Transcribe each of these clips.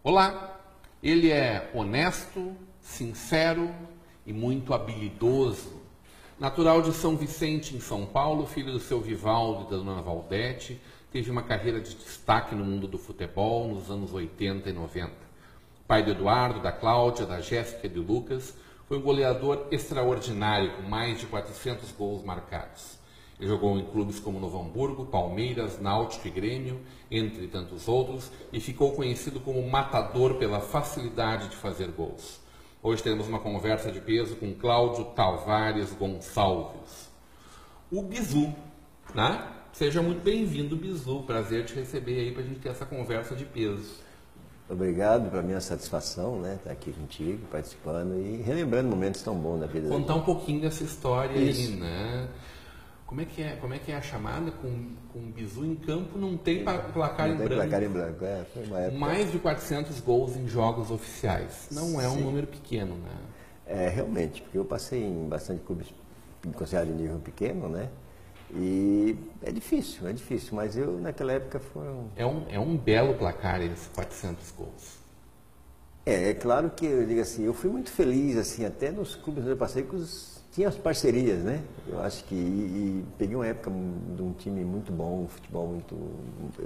Olá, ele é honesto, sincero e muito habilidoso. Natural de São Vicente, em São Paulo, filho do seu Vivaldo e da dona Valdete, teve uma carreira de destaque no mundo do futebol nos anos 80 e 90. Pai do Eduardo, da Cláudia, da Jéssica e do Lucas, foi um goleador extraordinário com mais de 400 gols marcados. Ele jogou em clubes como Novo Hamburgo, Palmeiras, Náutico e Grêmio, entre tantos outros, e ficou conhecido como matador pela facilidade de fazer gols. Hoje teremos uma conversa de peso com Cláudio Tavares Gonçalves. O Bizu, né? Seja muito bem-vindo, Bizu. Prazer te receber aí para a gente ter essa conversa de peso. Obrigado, para mim é uma satisfação, né, estar aqui contigo, participando e relembrando momentos tão bons da vida. Contar um pouquinho dessa história aí, né? Como é que é a chamada com o Bizu em campo? Não tem placar em branco. Placar em branco, foi uma época. Mais de 400 gols em jogos oficiais. Não é um número pequeno, né? É, realmente, porque eu passei em bastante clubes considerados de nível pequeno, né? E é difícil, mas eu naquela época foram... É um belo placar esse, 400 gols. É claro que eu digo assim, eu fui muito feliz, assim, até nos clubes onde eu passei tinha as parcerias, né? Eu acho que e peguei uma época de um time muito bom, um futebol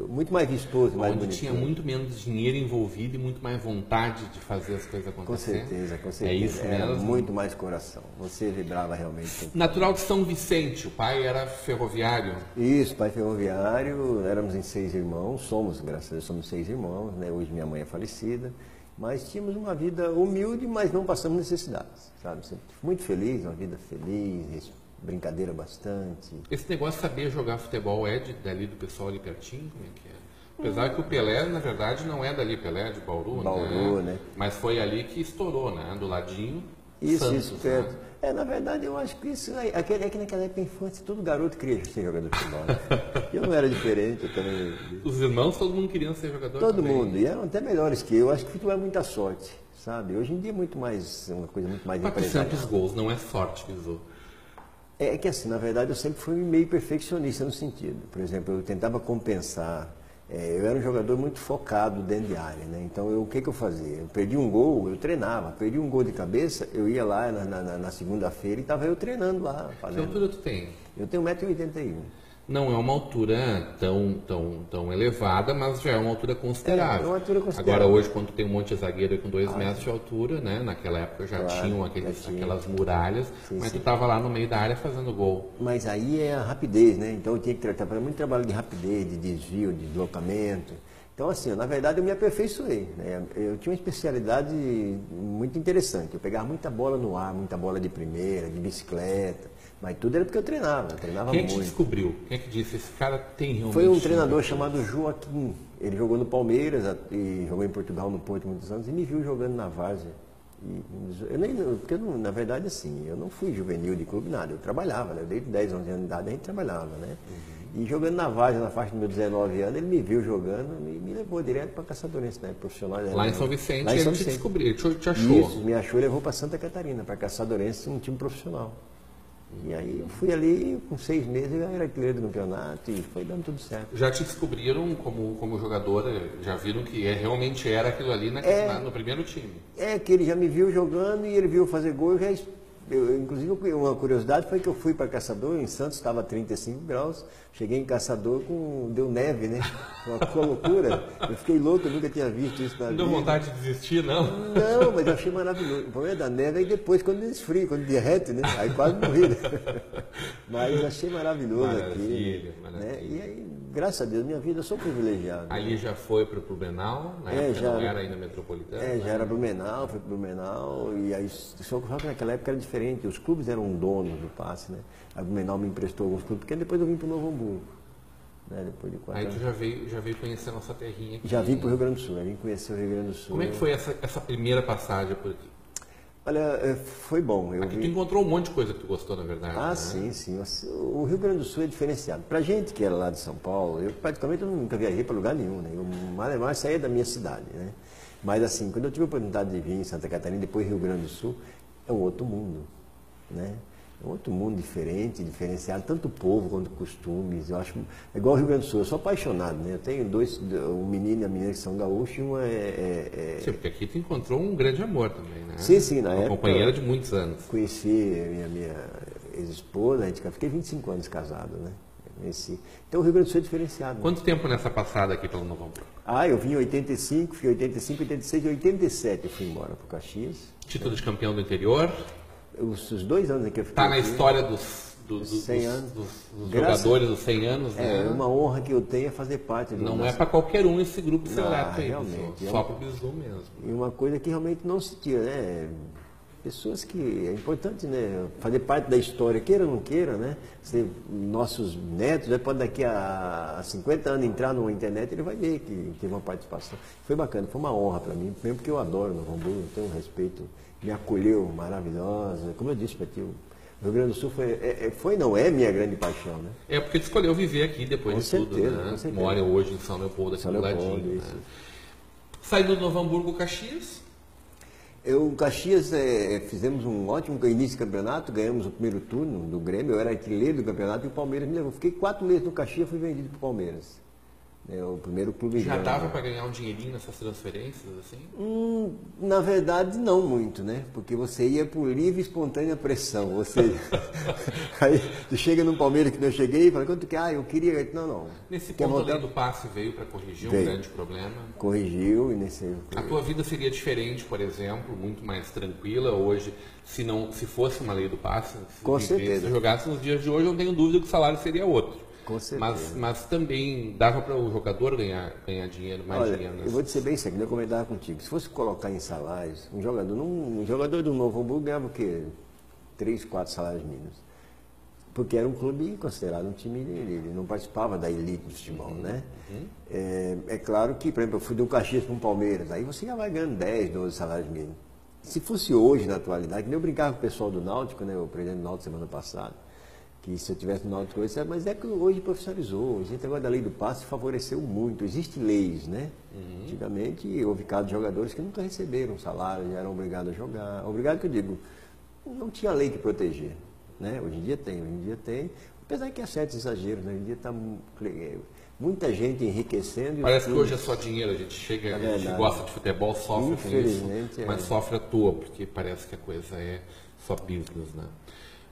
muito mais vistoso, mais bonito. Tinha muito menos dinheiro envolvido e muito mais vontade de fazer as coisas acontecerem. Com certeza. É isso era mesmo. muito mais coração. Você vibrava realmente. Natural de São Vicente, o pai era ferroviário. Isso, pai ferroviário, éramos em 6 irmãos, graças a Deus, somos 6 irmãos, né? Hoje minha mãe é falecida. Mas tínhamos uma vida humilde, mas não passamos necessidades, sabe? Sempre muito feliz, uma vida feliz, brincadeira bastante. Esse negócio de saber jogar futebol é dali do pessoal ali pertinho? Como é que é? Apesar que o Pelé, na verdade, não é dali, Pelé é de Bauru, né? Mas foi ali que estourou, né? Do ladinho, Santos, isso, perto. Né? Na verdade, eu acho que isso é que naquela época, infância, todo garoto queria ser jogador de futebol. Né? Eu não era diferente, eu também... Os irmãos, todo mundo queria ser jogador Todo também. mundo, e eram até melhores que eu. Acho que o futebol é muita sorte, sabe? Hoje em dia é muito mais, uma coisa muito mais empresarial. 400 gols, não é sorte, Bizu. É que assim, na verdade, eu sempre fui meio perfeccionista no sentido. Por exemplo, eu tentava compensar. Eu era um jogador muito focado dentro de área, né? Então, o que eu fazia? Eu perdi um gol, eu treinava. Perdi um gol de cabeça, eu ia lá na segunda-feira e estava eu treinando lá. Que altura tu tem? Eu tenho 1,81 m. Não é uma altura tão elevada, mas já é uma altura considerável. É uma altura considerável. Agora, hoje, quando tem um monte de zagueiro com 2 metros de altura, né? Naquela época já tinham aquelas muralhas, mas tu estava lá no meio da área fazendo gol. Mas aí é a rapidez, né? Então eu tinha que tratar muito trabalho de rapidez, de desvio, de deslocamento. Então, assim, na verdade eu me aperfeiçoei, né? Eu tinha uma especialidade muito interessante. Eu pegava muita bola no ar, muita bola de primeira, de bicicleta. Mas tudo era porque eu treinava Quem muito. Quem te descobriu? Quem é que disse, esse cara tem realmente... Foi um treinador chamado Joaquim. Ele jogou no Palmeiras e jogou em Portugal, no Porto, muitos anos, e me viu jogando na várzea. Na verdade, assim, eu não fui juvenil de clube, nada. Eu trabalhava, né? Desde 10, 11 anos de idade a gente trabalhava, né? E jogando na várzea, na faixa dos meus 19 anos, ele me viu jogando e me levou direto para Caçadorense, né? Profissional. Lá em São Vicente, lá em São ele te Vicente. descobriu, ele te achou. Isso, me achou e levou para Santa Catarina, para Caçadorense, um time profissional. E aí eu fui ali, com 6 meses, eu era artilheiro do campeonato e foi dando tudo certo. Já te descobriram como jogador, já viram que realmente era aquilo ali no primeiro time? É que ele já me viu jogando e ele viu fazer gol, inclusive uma curiosidade foi que eu fui para Caçador, em Santos estava 35 graus, cheguei em Caçador deu neve, né? Uma loucura, eu fiquei louco, eu nunca tinha visto isso na vida. Não deu vontade de desistir, não? Não, mas eu achei maravilhoso. O problema da neve é depois, quando esfria, quando derrete, né? Aí quase morri, né? Mas achei maravilhoso aqui. Maravilha. Né? E aí, graças a Deus, minha vida, eu sou privilegiado. Ali já foi para o Blumenau, na época não era ainda metropolitano? Já era Blumenau, foi para Blumenau, e aí, só que naquela época era diferente, os clubes eram donos do passe, né? A Blumenau me emprestou alguns clubes, porque depois eu vim para o Novo Hamburgo. Né? Depois de 4 aí anos. tu já veio conhecer a nossa terrinha aqui. Já vim para o Rio Grande do Sul, vim conhecer o Rio Grande do Sul. Como é que foi essa primeira passagem por aqui? Olha, foi bom. Aqui tu encontrou um monte de coisa que tu gostou, na verdade. Ah, né? sim, sim. O Rio Grande do Sul é diferenciado. Pra gente que era lá de São Paulo, eu praticamente nunca viajei para lugar nenhum, né? Eu mais saía da minha cidade, né? Mas assim, quando eu tive a oportunidade de vir em Santa Catarina, depois Rio Grande do Sul, é um outro mundo, né? É um outro mundo diferente, diferenciado, tanto povo quanto costumes. Eu acho, é igual ao Rio Grande do Sul, eu sou apaixonado, né? Eu tenho um menino e a menina que são gaúchos, e uma Sim, porque aqui tu encontrou um grande amor também, né? Sim, sim, na uma época. Companheira de muitos anos. Conheci minha ex-esposa, fiquei 25 anos casado, né? Conheci. Então o Rio Grande do Sul é diferenciado. Né? Quanto tempo nessa passada aqui pelo Novo Hamburgo? Eu vim em 85, fui em 85, 86 e 87 eu fui embora para o Caxias. Título de campeão do interior? Os 2 anos que eu fiquei. Está na aqui, história dos 100 anos. dos jogadores dos 100 anos, né? É uma honra que eu tenho fazer parte do Não é para qualquer um esse grupo seleto aí, realmente, pessoal. Só para o Bisu mesmo. E uma coisa que realmente não se tira, né? Pessoas que é importante, né? Fazer parte da história, queira ou não queira, né? Nossos netos, pode daqui a 50 anos entrar na internet, ele vai ver que teve uma participação. Foi bacana, foi uma honra para mim, mesmo porque eu adoro Novo Hamburgo, tenho um respeito, me acolheu maravilhosa. Como eu disse para ti, o Rio Grande do Sul não é minha grande paixão, né? É porque tu escolheu viver aqui depois de tudo, né? Com certeza. Mora hoje em São Leopoldo, aqui do ladinho. Né? Saindo do Novo Hamburgo, Caxias? Caxias, fizemos um ótimo início de campeonato, ganhamos o primeiro turno do Grêmio, eu era artilheiro do campeonato e o Palmeiras me levou. Fiquei 4 meses no Caxias e fui vendido para o Palmeiras. O primeiro clube já dava para ganhar um dinheirinho nessas transferências, assim? Na verdade, não muito, né? Porque você ia por livre e espontânea pressão. Ou seja, aí tu chega no Palmeiras que eu cheguei e fala, quanto que eu queria. Não. Nesse ponto, a lei do passe veio para corrigir um grande problema. Corrigiu e nesse. A tua vida seria diferente, por exemplo, muito mais tranquila hoje, se fosse uma lei do passe? Com certeza. Se jogasse nos dias de hoje, eu não tenho dúvida que o salário seria outro. Com certeza. Mas também dava para o jogador ganhar dinheiro, mais dinheiro. Eu vou dizer bem isso aqui, eu comentava contigo. Se fosse colocar em salários, um jogador do Novo Hamburgo ganhava o quê? 3, 4 salários mínimos. Porque era um clube considerado um time, ele não participava da elite do futebol, né? É claro que, por exemplo, eu fui do Caxias para um Palmeiras, aí você já vai ganhando 10, 12 salários mínimos. Se fosse hoje, na atualidade, que eu brincava com o pessoal do Náutico, né? O presidente do Náutico semana passada, que se eu tivesse no Náutico hoje, mas é que hoje profissionalizou, a gente agora da lei do passe favoreceu muito, existem leis, né? Antigamente houve casos de jogadores que nunca receberam salário, já eram obrigados a jogar, obrigado que eu digo, não tinha lei que protegia, né? Hoje em dia tem, apesar que há certos exageros, né? Hoje em dia está muita gente enriquecendo. Parece que hoje é só dinheiro, a gente gosta de futebol, sofre com isso, mas sofre à toa, porque parece que a coisa é só business, né?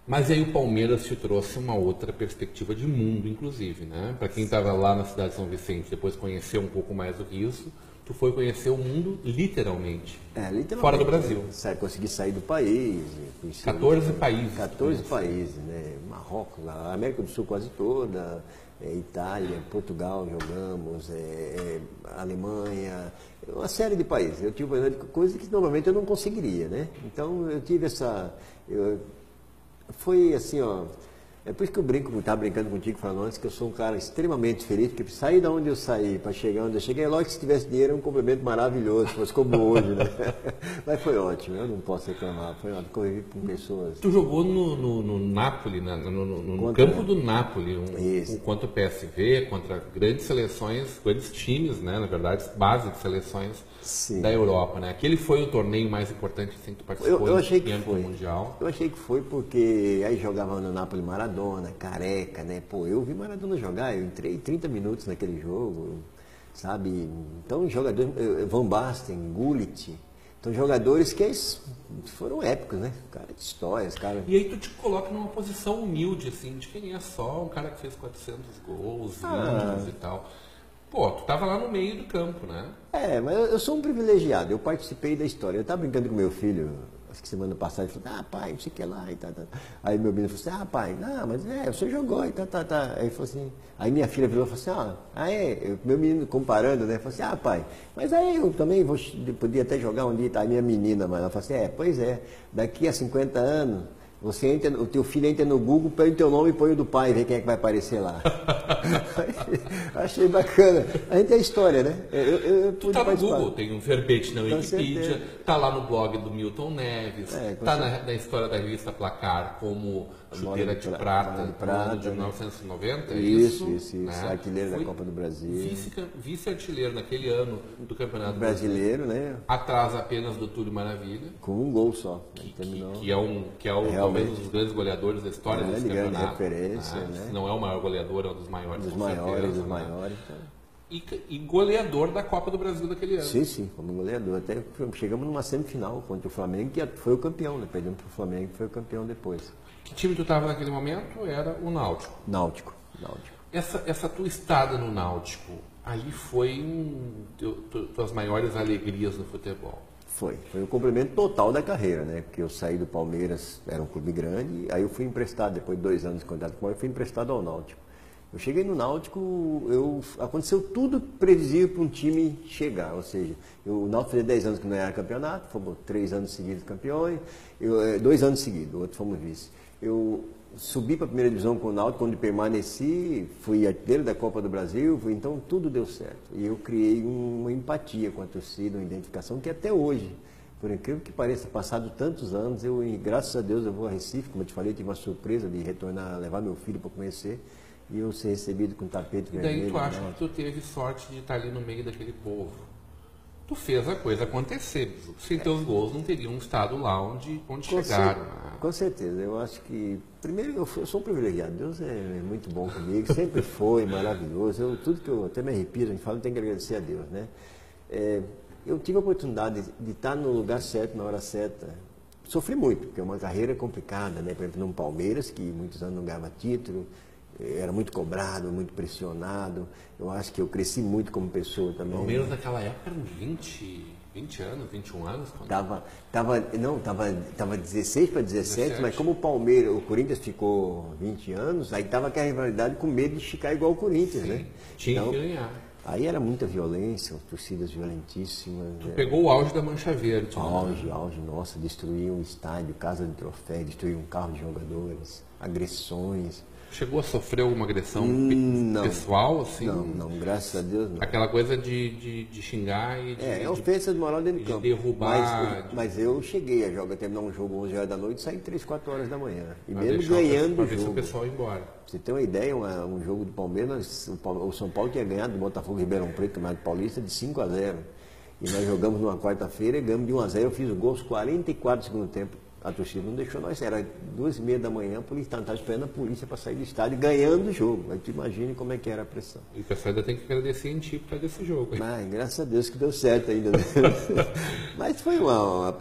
Mas aí o Palmeiras te trouxe uma outra perspectiva de mundo, inclusive, né? Para quem estava lá na cidade de São Vicente, depois conheceu um pouco mais do que isso, tu foi conhecer o mundo literalmente, fora do Brasil. Consegui sair do país. 14 países. 14 países, né? Marrocos, a América do Sul quase toda, Itália, Portugal jogamos, Alemanha, uma série de países. Eu tive coisas que normalmente eu não conseguiria, né? Então eu tive foi assim, é por isso que eu estava brincando contigo, falando antes, que eu sou um cara extremamente feliz, porque sair da onde eu saí para chegar onde eu cheguei, logo que se tivesse dinheiro, é um complemento maravilhoso, se fosse como hoje, né? Mas foi ótimo, eu não posso reclamar, foi ótimo, convivi com pessoas. Tu jogou no Napoli, no campo do Napoli, contra o PSV, contra grandes seleções, grandes times, né? Na verdade, base de seleções da Europa, né? Aquele foi o torneio mais importante assim, que tu participou eu achei que foi. Mundial. Eu achei que foi porque aí jogava no Napoli Maradona, Careca, né? Eu vi Maradona jogar, eu entrei 30 minutos naquele jogo, sabe? Então, jogadores, Van Basten, Gullit, então jogadores que foram épicos, né? Cara de histórias, cara. E aí tu te coloca numa posição humilde, assim, de quem é só um cara que fez 400 gols, e tal. Pô, tu tava lá no meio do campo, né? Mas eu sou um privilegiado, eu participei da história. Eu estava brincando com meu filho, acho que semana passada, ele falou, pai, não sei o que lá, e tá. Aí meu menino falou assim, pai, não, mas você jogou, e tá. Aí ele falou assim, aí minha filha virou e falou assim, meu menino comparando, né? Falou assim, pai, mas aí eu também podia até jogar um dia, tá? Aí minha menina, mas ela falou assim, pois é, daqui a 50 anos, Você entra, o teu filho entra no Google, põe o teu nome e põe o do pai, vê quem é que vai aparecer lá. Achei bacana. A gente é história, né? Tu tá no Google, tem um verbete na Wikipedia, tá lá no blog do Milton Neves, tá na história da revista Placar como chuteira de prata no ano de 1990. Isso, né? artilheiro da Copa do Brasil. Vice-artilheiro naquele ano do Campeonato Brasileiro, né? Atrás apenas do Túlio Maravilha. Com um gol só. Que é talvez um dos grandes goleadores da história desse campeonato. Grande referência, né? Se não é o maior goleador, é um dos maiores. Dos maiores. Então. E goleador da Copa do Brasil daquele ano. Sim, como goleador. Até chegamos numa semifinal contra o Flamengo, que foi o campeão, né? Perdemos para o Flamengo, que foi o campeão depois. Que time tu estava naquele momento? Era o Náutico. Náutico. Essa tua estada no Náutico, ali foi tuas maiores alegrias no futebol? Foi o complemento total da carreira, né? Porque eu saí do Palmeiras, era um clube grande, aí eu fui emprestado, depois de 2 anos de contrato com o Palmeiras, eu fui emprestado ao Náutico. Eu cheguei no Náutico, aconteceu tudo previsível para um time chegar, ou seja, o Náutico fazia 10 anos que não era campeonato, fomos 3 anos seguidos campeões, 2 anos seguidos, o outro fomos vice. Eu subi para a primeira divisão com o Náutico, onde permaneci, fui artilheiro da Copa do Brasil, então tudo deu certo. E eu criei uma empatia com a torcida, uma identificação que até hoje, por incrível que pareça, passado tantos anos, graças a Deus eu vou a Recife, como eu te falei, tive uma surpresa de retornar, levar meu filho para conhecer, e eu ser recebido com tapete vermelho. E daí tu acha que tu teve sorte de estar ali no meio daquele povo? Tu fez a coisa acontecer. Sem teus gols não teriam estado lá onde chegaram. Com certeza. Eu acho que, primeiro, eu sou um privilegiado. Deus é muito bom comigo, sempre foi maravilhoso. Tudo que eu até me arrepio, a gente fala, tem que agradecer a Deus, né? Eu tive a oportunidade de estar no lugar certo, na hora certa. Sofri muito, porque é uma carreira complicada, né? Por exemplo, no Palmeiras, que muitos anos não ganhava título, era muito cobrado, muito pressionado. Eu acho que eu cresci muito como pessoa também. O Palmeiras naquela época eram 20 anos, 21 anos? Tava 16 para 17, mas como o Corinthians ficou 20 anos, aí tava aquela rivalidade com medo de ficar igual o Corinthians, né? Tinha que ganhar. Aí era muita violência, torcidas violentíssimas. Pegou o auge da Mancha Verde. Auge, nossa, destruíam um estádio, casa de troféu, destruíam um carro de jogadores, agressões. Chegou a sofrer alguma agressão pessoal, assim? Não, graças a Deus não. Aquela coisa de xingar e de... ofensa de moral dentro do campo. Derrubar... Mas eu cheguei a terminar um jogo 11 horas da noite e saí 3, 4 horas da manhã. E mesmo ganhando o jogo. Para o pessoal ir embora. Pra você ter uma ideia, um jogo do Palmeiras, o São Paulo tinha ganhado do Botafogo Ribeirão Preto, Campeonato Paulista, de 5-0. E nós jogamos numa quarta-feira e ganhamos de 1-0. Eu fiz o gol aos 44 do segundo tempo. A torcida não deixou nós, era 2h30 da manhã, a polícia estava esperando a polícia para sair do estádio ganhando o jogo. Aí tu imagine como é que era a pressão. E o pessoal ainda tem que agradecer em ti por causa desse jogo. Graças a Deus que deu certo ainda. Né? Mas foi uma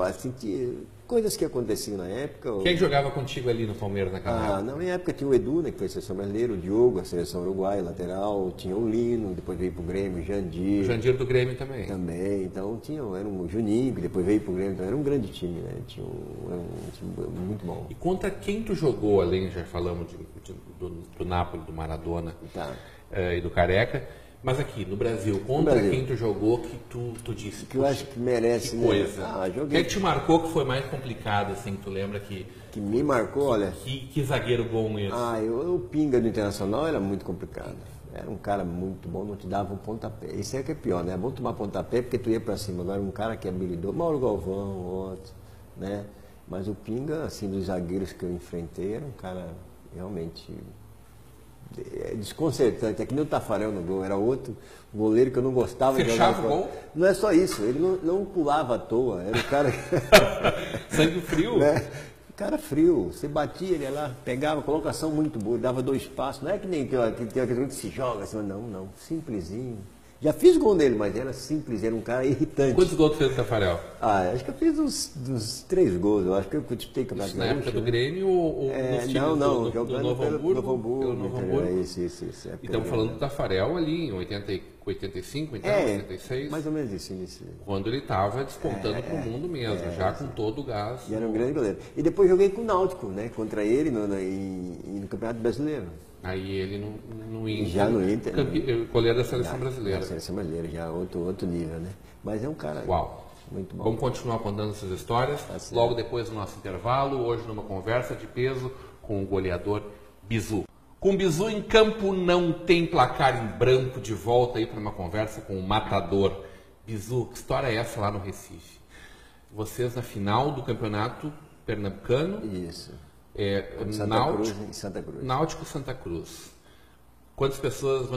coisas que aconteciam na época. Quem jogava contigo ali no Palmeiras naquela época? Na minha época tinha o Edu, né, que foi a seleção brasileira, o Diogo, a seleção uruguaia, lateral, tinha o Lino, depois veio pro Grêmio, o Jandir. O Jandir do Grêmio também. Também, então era um Juninho, que depois veio pro Grêmio, então era um grande time, né? Era um time muito bom. E contra quem tu jogou, além, já falamos do Napoli, do Maradona e do Careca, mas aqui, no Brasil, quem tu jogou que tu disse? Que eu acho que merece, que coisa. Joguei. Quem te marcou que foi mais complicado, assim, que tu lembra que... Que me marcou, olha... Que zagueiro bom esse? O Pinga do Internacional era muito complicado. Era um cara muito bom, não te dava um pontapé. Isso é que é pior, né? É bom tomar pontapé porque tu ia pra cima. Agora um cara que é habilidoso, Mauro Galvão, outro, né? Mas o Pinga, assim, dos zagueiros que eu enfrentei, era um cara realmente... desconcertante, é que nem o Tafarel no gol, era outro goleiro que eu não gostava de jogar. Fechava o gol? Não é só isso, ele não pulava à toa, era o cara... Sangue frio? Né? Cara frio, você batia, ele ia lá, pegava, colocação muito boa, dava 2 passos, não é que nem tem aquele que se joga, assim, não, simplesinho. Já fiz gol nele, mas era simples, era um cara irritante. Quantos gols tu fez do Tafarel? Acho que eu fiz uns 3 gols, eu acho que eu disputei campeonato. Na época do Grêmio ou nos times jogando do Novo Hamburgo? Isso. E estamos falando do Tafarel ali em 85, então, 86? Mais ou menos isso. Quando ele estava despontando para o mundo mesmo, já com todo o gás. E era um grande goleiro. E depois joguei com o Náutico, né, contra ele no Campeonato Brasileiro. Aí ele no Inter. Já no Inter. Goleiro da Seleção Brasileira. Da Seleção Brasileira, já outro nível, né? Mas é um cara... Uau! muito bom. Vamos continuar contando essas histórias logo depois do nosso intervalo, hoje numa conversa de peso com o goleador Bizu. Com Bizu em campo não tem placar em branco, de volta aí para uma conversa com o matador. Bizu, que história é essa lá no Recife? Vocês na final do campeonato pernambucano? Isso. Santa Cruz. Náutico Santa Cruz. Quantas pessoas,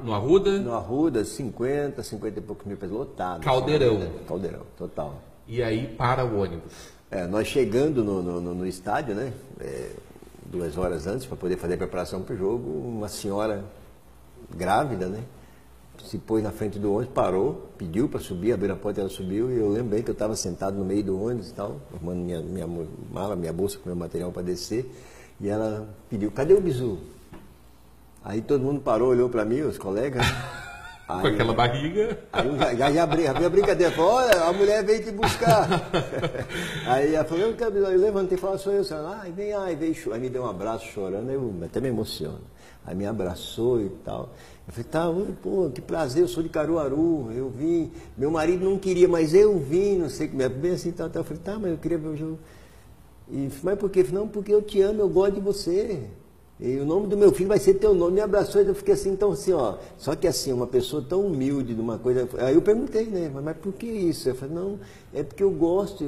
no Arruda? No Arruda, 50 e poucos mil pessoas, lotado. Caldeirão. Caldeirão, total. E aí para o ônibus. Nós chegando no estádio, né, 2 horas antes, para poder fazer a preparação para o jogo, uma senhora grávida, né, se pôs na frente do ônibus, parou, pediu para subir, abriu a porta, ela subiu, e eu lembrei que eu estava sentado no meio do ônibus e tal, arrumando minha mala, minha bolsa com meu material para descer, e ela pediu, cadê o Bizu? Aí todo mundo parou, olhou para mim, os colegas. Aí, com aquela barriga. Aí já abriu a brincadeira, falou, olha, a mulher veio te buscar. Aí ela falou, eu levantei e falei, sou eu. Aí veio, aí me deu um abraço chorando, eu até me emociono. Aí me abraçou e tal. Eu falei, tá, pô, que prazer, eu sou de Caruaru, eu vim. Meu marido não queria, mas eu vim, não sei como é, bem assim, tal. Eu falei, tá, mas eu queria ver o jogo. Mas por quê? Não, porque eu te amo, eu gosto de você. E o nome do meu filho vai ser teu nome. Me abraçou e eu fiquei assim, então assim, ó. Só que assim, uma pessoa tão humilde de uma coisa. Aí eu perguntei, né? Mas por que isso? Eu falei, não, é porque eu gosto.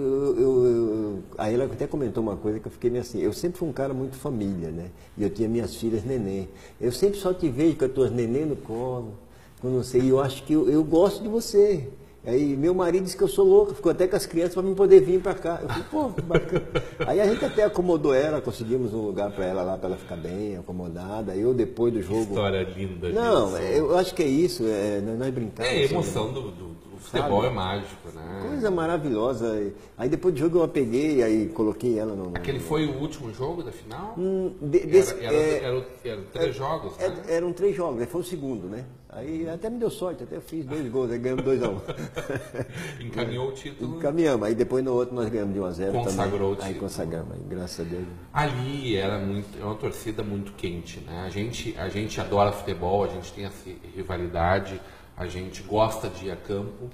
Aí ela até comentou uma coisa que eu fiquei meio assim. Eu sempre fui um cara muito família, né? E eu tinha minhas filhas neném. Eu sempre só te vejo com as tuas neném no colo. Eu não sei, eu acho que eu gosto de você. Aí meu marido disse que eu sou louco, ficou até com as crianças para mim poder vir para cá. Eu falei, pô, que bacana. Aí a gente até acomodou ela, conseguimos um lugar para ela lá, para ela ficar bem, acomodada. Eu depois do jogo... História linda. Não, eu acho que é isso, nós brincamos. A emoção assim, do futebol é mágico, né? Coisa maravilhosa. Aí depois do jogo eu a peguei, aí coloquei ela no... Aquele foi o último jogo da final? Eram 3 jogos, né? Eram 3 jogos, foi o segundo, né? Aí até me deu sorte, até fiz 2 gols, aí ganhamos 2-1. Encaminhou o título. Encaminhamos, aí depois no outro nós ganhamos de 1-0. Consagrou também. O título. Aí consagramos, aí, graças a Deus. Ali é uma torcida muito quente, né? A gente adora futebol, a gente tem essa rivalidade, a gente gosta de ir a campo,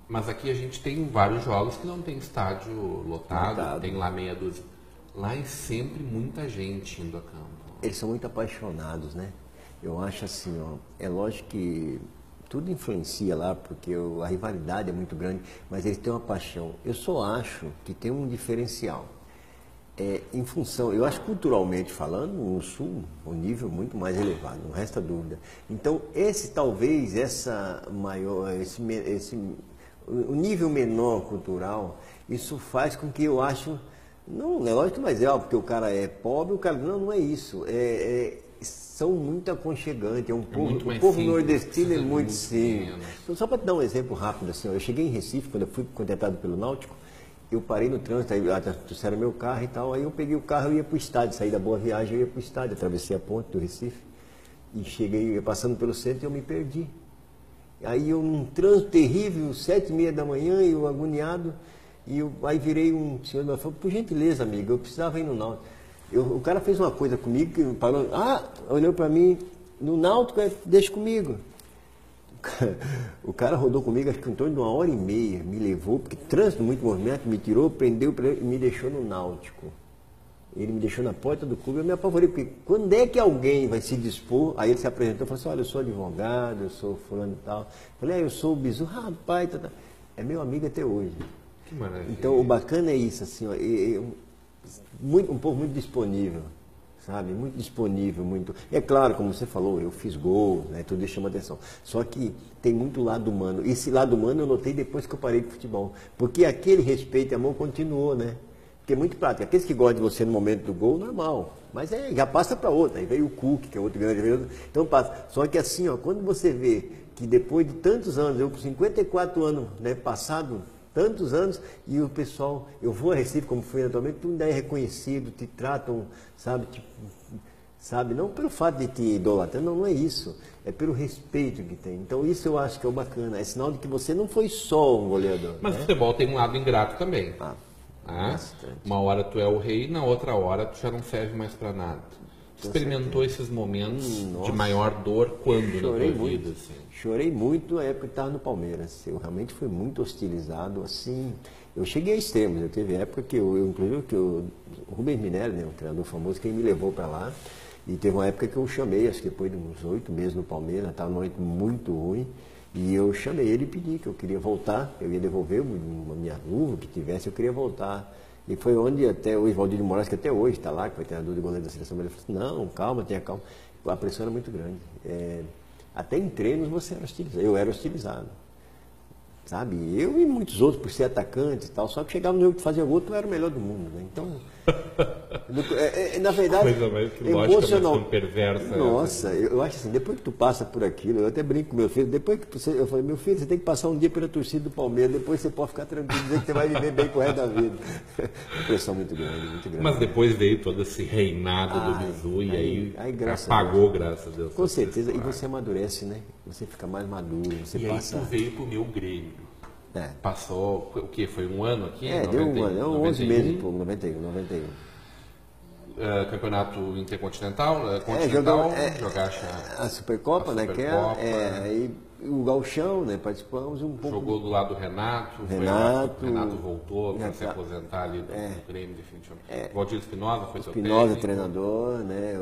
mas aqui a gente tem vários jogos que não tem estádio lotado. Tem lá meia dúzia. Lá é sempre muita gente indo a campo. Eles são muito apaixonados, né? Eu acho assim, ó, é lógico que tudo influencia lá, porque a rivalidade é muito grande, mas eles têm uma paixão. Eu só acho que tem um diferencial. Em função, eu acho culturalmente falando, no Sul, o nível é muito mais elevado, não resta dúvida. Então, o nível menor cultural, isso faz com que eu acho, não é lógico, mas porque o cara é pobre, o cara, não é isso, são muito aconchegantes, o povo nordestino é muito simples. Então, só para te dar um exemplo rápido, assim, eu cheguei em Recife, quando eu fui contratado pelo Náutico, eu parei no trânsito, aí trouxeram meu carro e tal, aí eu peguei o carro e ia para o estádio, saí da Boa Viagem, eu ia para o estádio, atravessei a ponte do Recife, e cheguei passando pelo centro e eu me perdi. Aí eu num trânsito terrível, 7h30 da manhã, eu agoniado, aí virei um senhor e falou, por gentileza, amigo, eu precisava ir no Náutico. O cara fez uma coisa comigo, que parou, olhou para mim, no Náutico, deixa comigo. O cara rodou comigo, acho que em torno de 1h30, me levou, porque trânsito, muito movimento, me tirou, prendeu e me deixou no Náutico. Ele me deixou na porta do clube, eu me apavorei, porque quando é que alguém vai se dispor? Aí ele se apresentou e falou assim, olha, eu sou advogado, eu sou fulano e tal. Eu falei, eu sou o Bizu, rapaz, é meu amigo até hoje. Que maravilha. Então, o bacana é isso, assim, ó, um povo muito disponível, sabe? Muito disponível, muito... É claro, como você falou, eu fiz gol, né? Tudo isso chama atenção. Só que tem muito lado humano. Esse lado humano eu notei depois que eu parei de futebol. Porque aquele respeito e amor continuou, né? Porque é muito prático. Aqueles que gostam de você no momento do gol, normal. Mas já passa para outro. Aí veio o Cook, que é outro grande jogador. Então passa. Só que assim, ó, quando você vê que depois de tantos anos, eu com 54 anos, né, passado tantos anos, e o pessoal, eu vou a Recife, como fui atualmente, tudo ainda é reconhecido, te tratam, sabe, tipo, sabe, não pelo fato de te idolatrar, não é isso, é pelo respeito que tem. Então isso eu acho que é o bacana, é sinal de que você não foi só um goleador. Mas né? O futebol tem um lado ingrato também. Uma hora tu é o rei, na outra hora tu já não serve mais para nada. Experimentou esses momentos de maior dor quando na tua vida? Assim? Chorei muito na época que estava no Palmeiras. Eu realmente fui muito hostilizado, assim. Eu cheguei a extremos. Eu teve época que inclusive, o Rubens Minelli, né, um treinador famoso, quem me levou para lá. E teve uma época que eu chamei, acho que depois de uns 8 meses no Palmeiras, estava num momento muito ruim. E eu chamei ele e pedi que eu queria voltar. Eu ia devolver uma minha luva que tivesse, eu queria voltar. E foi onde até o Valdir de Moraes, que até hoje está lá, que foi treinador de goleiro da seleção brasileira, falou assim, não, calma, tenha calma. A pressão era muito grande. Até em treinos você era hostilizado. Eu era hostilizado. Sabe? Eu e muitos outros por ser atacante e tal, só que chegava no jogo de fazer gol, tu era o melhor do mundo, né? Então, na verdade, coisa mais que emocional, mais perversa. Nossa, eu acho assim, depois que tu passa por aquilo, eu até brinco com meu filho, depois que eu falei, meu filho, você tem que passar um dia pela torcida do Palmeiras, depois você pode ficar tranquilo, dizer que você vai viver bem com o resto da vida. Pressão muito grande, muito grande. Mas depois veio todo esse reinado do Bizu e aí apagou, graças a Deus. Com certeza, e você amadurece, né? Você fica mais maduro, você passa... aí tu veio pro meu Grêmio. Passou, o que? Foi um ano aqui? Deu um ano, 11 meses, pô, 91. Campeonato Intercontinental, jogar a Supercopa, né? Aí o Gauchão, né? Participamos um pouco. Jogou do lado do Renato. O Renato voltou para se aposentar ali do Grêmio, definitivamente. Valdir Espinosa foi seu técnico. Espinosa, treinador, né?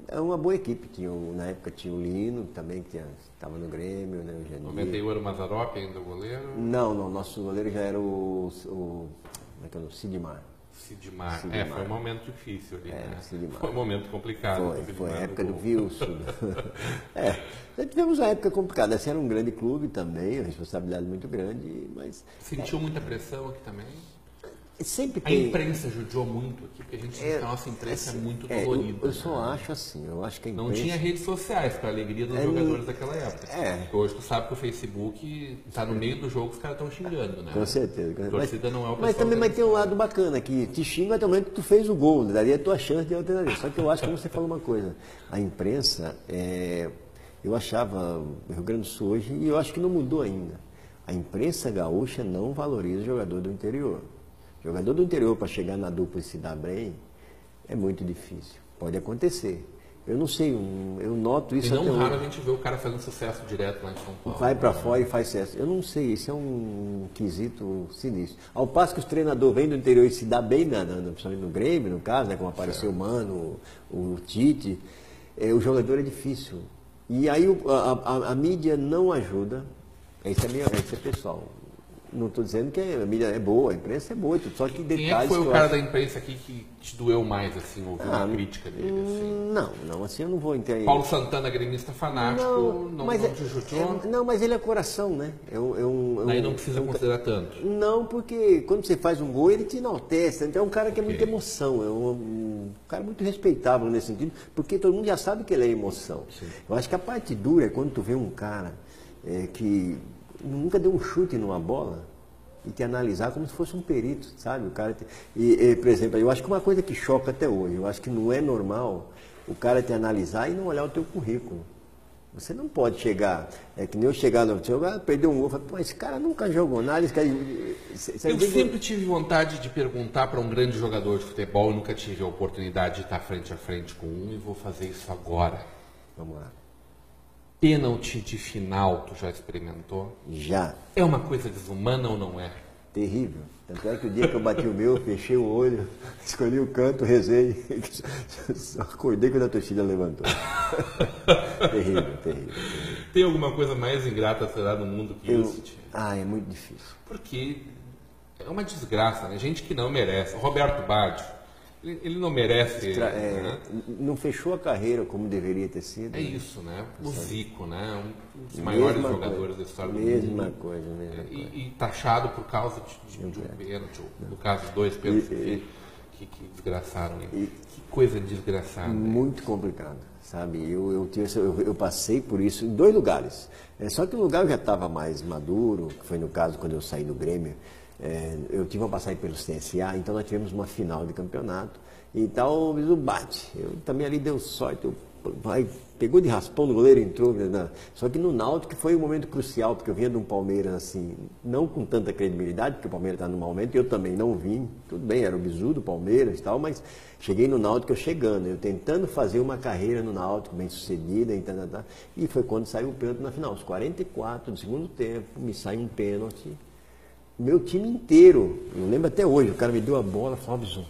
É uma boa equipe. Na época tinha o Lino também, que estava no Grêmio, né? O Janir. 91 era o Mazzaropi ainda o goleiro? Não, nosso goleiro já era o Sidmar. Sidmar. Foi um momento difícil ali, né? Sidmar. Foi um momento complicado. Foi a época do Wilson. Tivemos uma época complicada. Esse era um grande clube também, uma responsabilidade muito grande, mas... Sentiu muita pressão aqui também? Sempre tem... A imprensa judiou muito aqui, porque a gente a nossa imprensa é muito dolorida. Eu só acho assim, eu acho que a imprensa... Não tinha redes sociais para a alegria dos jogadores daquela época. Porque hoje tu sabe que o Facebook está no meio do jogo, os caras estão xingando, né? Com certeza. A torcida não é o pessoal. Mas também tem um lado bacana, que te xinga até o momento que tu fez o gol, daria a tua chance de alternativa. Só que eu acho que você falou uma coisa, a imprensa, eu achava o Rio Grande do Sul hoje, e eu acho que não mudou ainda, a imprensa gaúcha não valoriza o jogador do interior. Jogador do interior para chegar na dupla e se dar bem é muito difícil. Pode acontecer. Eu não sei, eu noto isso. E não raro a gente vê o cara fazendo sucesso direto lá em São Paulo. Vai para fora e faz sucesso. Eu não sei, isso é um quesito sinistro. Ao passo que os treinadores vêm do interior e se dá bem, principalmente no Grêmio, no caso, né, como apareceu o Mano, o Tite, o jogador é difícil. E aí a mídia não ajuda. Isso é pessoal. Não estou dizendo que a mídia é boa, a imprensa é boa, só que detalhes... Quem foi o cara da imprensa aqui que te doeu mais, assim, ouvir uma crítica dele? Assim? Não, assim eu não vou entender. Paulo Santana, gremista fanático, não te judiou? Não, mas ele é coração, né? Aí não precisa considerar tanto. Não, porque quando você faz um gol, ele te enaltece. Então é um cara que é muita emoção, é um cara muito respeitável nesse sentido, porque todo mundo já sabe que ele é emoção. Sim. Eu acho que a parte dura é quando tu vê um cara que... nunca deu um chute numa bola e te analisar como se fosse um perito, sabe? O cara por exemplo, eu acho que uma coisa que choca até hoje, eu acho que não é normal o cara te analisar e não olhar o teu currículo. Você não pode chegar, que nem eu chegar no jogo, perder um gol, falar, pô, esse cara nunca jogou nada, esse cara... Eu sempre tive vontade de perguntar para um grande jogador de futebol, eu nunca tive a oportunidade de estar frente a frente com um e vou fazer isso agora. Vamos lá. Pênalti de final, tu já experimentou? Já. É uma coisa desumana ou não é? Terrível. Tanto é que o dia que eu bati o meu, fechei o olho, escolhi o canto, rezei, acordei quando a torcida levantou. Terrível. Tem alguma coisa mais ingrata, será, no mundo que isso? É muito difícil. Porque é uma desgraça, né? Gente que não merece. Roberto Baggio. Ele não merece... né? Não fechou a carreira como deveria ter sido. É isso, né? O Zico, né? Um dos maiores jogadores da história do mundo. Mesma coisa. E taxado por causa de um pênalti, no caso, 2 pênaltis que desgraçaram ele. Que coisa desgraçada. Muito complicado, sabe? Eu passei por isso em 2 lugares. Só que no lugar eu já estava mais maduro, que foi no caso quando eu saí do Grêmio. eu tive uma passagem pelo CSA, então nós tivemos uma final de campeonato. Então o Bizu bate. Eu também ali deu sorte. Pegou de raspão no goleiro, entrou. Né? Só que no Náutico foi um momento crucial, porque eu vinha de um Palmeiras assim, não com tanta credibilidade, porque o Palmeiras está no mau momento, e eu também não vim. Tudo bem, era o Bizu do Palmeiras e tal, mas cheguei no Náutico, eu tentando fazer uma carreira no Náutico, bem sucedida, e foi quando saiu o pênalti na final. Aos 44 do segundo tempo, me sai um pênalti. Meu time inteiro, eu lembro até hoje, o cara me deu a bola, falou, Bizu.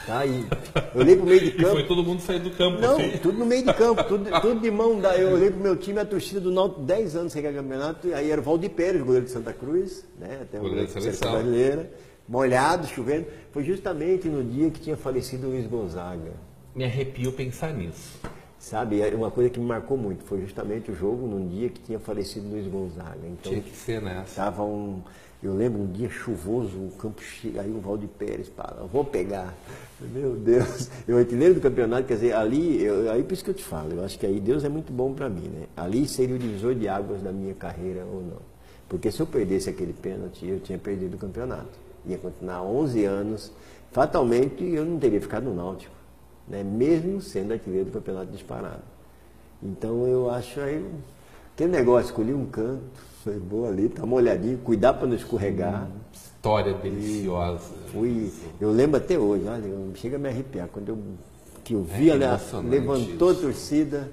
Tá, e eu olhei pro meio de campo. E foi todo mundo sair do campo. Não, assim. tudo no meio de campo, tudo de mão. Eu olhei pro meu time, a torcida do Náutico, 10 anos sem ganhar campeonato, e aí era o Valdir Pérez, goleiro de Santa Cruz, né? Até o goleiro da seleção brasileira, molhado, chovendo. Foi justamente no dia que tinha falecido o Luiz Gonzaga. Me arrepio pensar nisso. Sabe, é uma coisa que me marcou muito. Foi justamente o jogo num dia que tinha falecido o Luiz Gonzaga. Então, tinha que ser, né? Eu lembro um dia chuvoso, o campo cheio, aí o Valdir Pérez fala, vou pegar. Meu Deus, eu artilheiro do campeonato, quer dizer, aí por isso que eu te falo, eu acho que aí Deus é muito bom para mim, né? Ali seria o divisor de águas da minha carreira ou não. Porque se eu perdesse aquele pênalti, eu tinha perdido o campeonato. Ia continuar 11 anos, fatalmente eu não teria ficado no Náutico, né? Mesmo sendo artilheiro do campeonato disparado. Então eu acho aí, aquele negócio, escolhi um canto, foi boa ali, tá molhadinho, cuidar para não escorregar. História deliciosa. Eu lembro até hoje, olha, chega a me arrepiar, quando eu vi, levantou a torcida,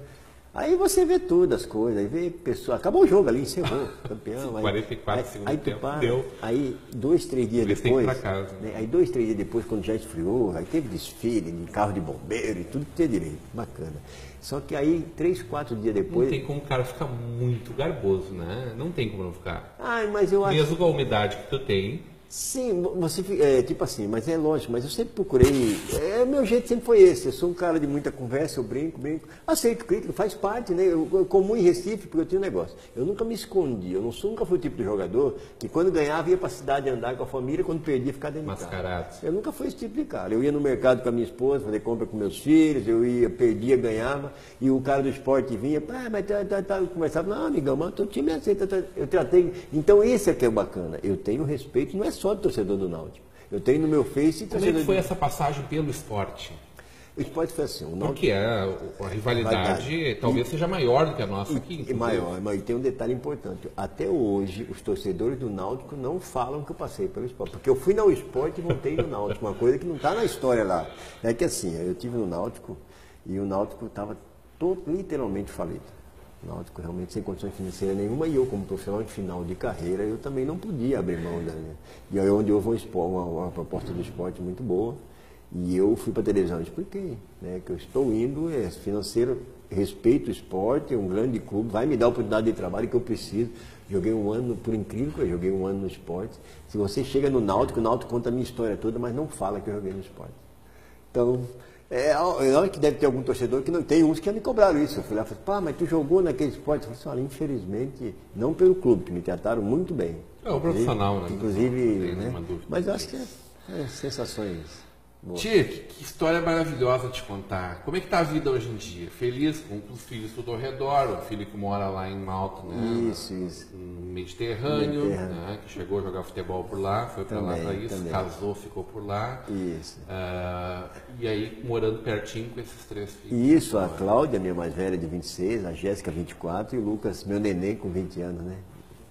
aí você vê tudo, as coisas, aí vê pessoas, acabou o jogo ali, encerrou, campeão. 44 segundos tempo, deu. Aí 2, 3 dias depois, casa, né? Aí 2, 3 dias depois, quando já esfriou, aí teve desfile de carro de bombeiro e tudo que tinha direito, bacana. Só que aí, 3, 4 dias depois... Não tem como o cara ficar muito garboso, né? Não tem como não ficar. Mas eu acho... Mesmo com a umidade que tu tem... Sim, você tipo assim, mas é lógico, mas eu sempre procurei, meu jeito sempre foi esse, eu sou um cara de muita conversa, eu brinco, aceito crítica, faz parte, né, eu comum em Recife, porque eu tinha um negócio, eu nunca me escondi, nunca fui o tipo de jogador que quando ganhava ia pra cidade andar com a família, quando perdia ficar dentro de casa. Mascarado. Eu nunca fui esse tipo de cara, eu ia no mercado com a minha esposa, fazer compra com meus filhos, perdia, ganhava, e o cara do esporte vinha, eu conversava, não, amigão, mas o time aceita, eu tratei, então esse é que é bacana, eu tenho respeito, não é só de torcedor do Náutico. Eu tenho no meu Face... Como é que foi essa passagem pelo esporte? O esporte foi assim... Porque a rivalidade talvez seja maior do que a nossa aqui. É maior, mas tem um detalhe importante. Até hoje, os torcedores do Náutico não falam que eu passei pelo esporte. Porque eu fui no esporte e voltei no Náutico. Uma coisa que não está na história lá. É que assim, eu estive no Náutico e o Náutico estava literalmente falido. O Náutico realmente sem condições financeiras nenhuma, e eu como profissional em final de carreira, eu também não podia abrir mão da minha. E aí onde houve uma proposta do esporte muito boa, e eu fui para a televisão e expliquei, né, que eu estou indo, financeiro, respeito o esporte, é um grande clube, vai me dar a oportunidade de trabalho que eu preciso. Joguei um ano, por incrível que eu joguei um ano no esporte. Se você chega no Náutico, o Náutico conta a minha história toda, mas não fala que eu joguei no esporte. Então... É que deve ter algum torcedor que não tem uns que me cobraram isso. Eu fui lá e falei, mas tu jogou naquele esporte? Eu falei, olha, infelizmente, não pelo clube, que me trataram muito bem. É o profissional, né? Inclusive, né? Mas eu acho que é sensações boas. Tia, que história maravilhosa te contar. Como é que tá a vida hoje em dia? Feliz, com os filhos tudo ao redor, o filho que mora lá em Malta, né? Isso. No Mediterrâneo, né? Que chegou a jogar futebol por lá, foi para lá para isso, casou, ficou por lá. Isso. E aí morando pertinho com esses 3 filhos. Isso, a Cláudia, minha mais velha, de 26, a Jéssica, 24, e o Lucas, meu neném, com 20 anos, né?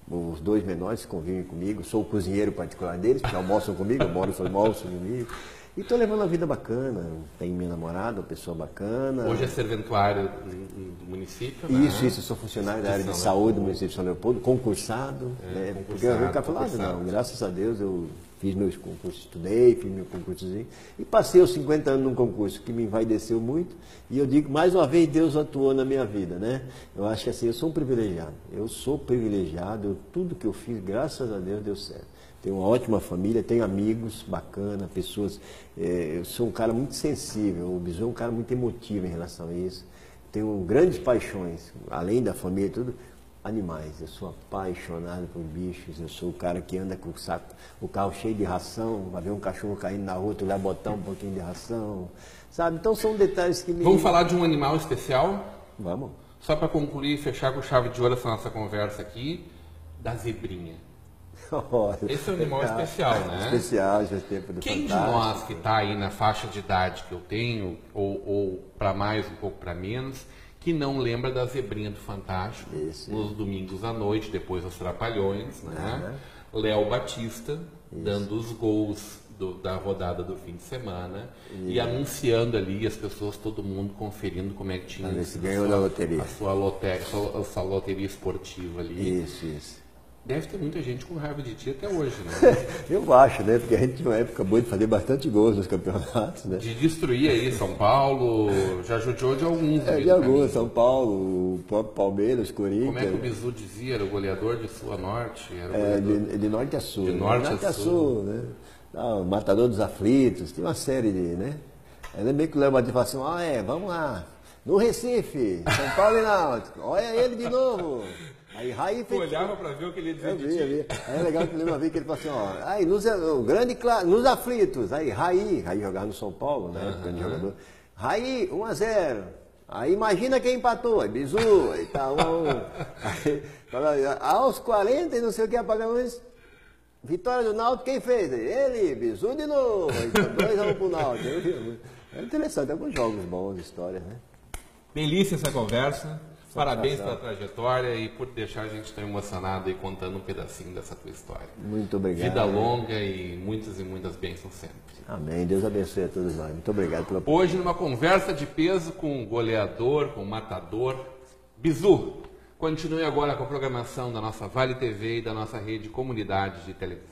Os 2 menores convivem comigo, sou o cozinheiro particular deles, porque almoçam comigo, almoçam comigo. E estou levando uma vida bacana, tenho minha namorada, uma pessoa bacana. Hoje é serventuário do município, né? Isso, eu sou funcionário da área de saúde do município de São Leopoldo, concursado. Porque eu nunca falava, não, graças a Deus eu fiz meus concursos, estudei, fiz meu concursozinho, e passei os 50 anos num concurso que me envaideceu muito, e eu digo, mais uma vez, Deus atuou na minha vida, né? Eu acho que assim, eu sou um privilegiado, tudo que eu fiz, graças a Deus, deu certo. Tenho uma ótima família, tenho amigos bacanas, pessoas. Eu sou um cara muito sensível, o Bizu é um cara muito emotivo em relação a isso. Tenho grandes paixões, além da família e tudo, animais. Eu sou apaixonado por bichos, eu sou o cara que anda com o saco, o carro cheio de ração, vai ver um cachorro caindo na rua, tu vai botar um pouquinho de ração, sabe? Então são detalhes que me... Vamos falar de um animal especial? Vamos. Só para concluir e fechar com chave de ouro essa nossa conversa aqui, da zebrinha. Olha, Esse é um animal especial, né? Especial, esse tempo do Quem de Fantástico. nós que está aí na faixa de idade que eu tenho, ou para mais, um pouco para menos, que não lembra da zebrinha do Fantástico, Isso. nos domingos à noite, depois dos Trapalhões, né? Léo Batista dando os gols da rodada do fim de semana e anunciando ali as pessoas, todo mundo conferindo como é que tinha Pra ver se ganhou da loteria. a sua loteria esportiva ali. Isso. Deve ter muita gente com raiva de ti até hoje, né? Eu acho, né? Porque a gente tinha uma época boa de fazer bastante gols nos campeonatos, né? De destruir aí São Paulo, já judiou de alguns. É, de alguns, São Paulo, o próprio Palmeiras, Corinthians. Como é que o Bizu dizia? Era o goleador de sul a norte? Era o É, goleador... de norte a sul. De né? norte a sul, né? Ah, o Matador dos Aflitos, tem uma série de, né? Eu lembrei que o Léo Batista falou assim, vamos lá, no Recife, São Paulo e Náutico, olha ele de novo. Aí Raí Tu olhava para ver o que ele dizia Eu de vi, ti. eu vi. Aí é legal que eu lembro uma vez que ele falou assim, aí o grande nos aflitos, aí Raí jogava no São Paulo, né? Grande jogador. Raí, 1-0. Aí imagina quem empatou, aí Bizu, aí tá Aí, aos 40 e não sei o que apagamos. Vitória do Náutico, quem fez? Ele, Bizu de novo. Então, 2-1 pro Náutico. É interessante, alguns jogos bons, histórias, né? Delícia essa conversa. Parabéns pela trajetória e por deixar a gente tão emocionado e contando um pedacinho dessa tua história. Muito obrigado. Vida longa e muitas bênçãos sempre. Amém. Deus abençoe a todos nós. Muito obrigado pela Hoje, numa conversa de peso com o goleador, com o matador, Bizu. Continue agora com a programação da nossa Vale TV e da nossa rede Comunidade de televisão.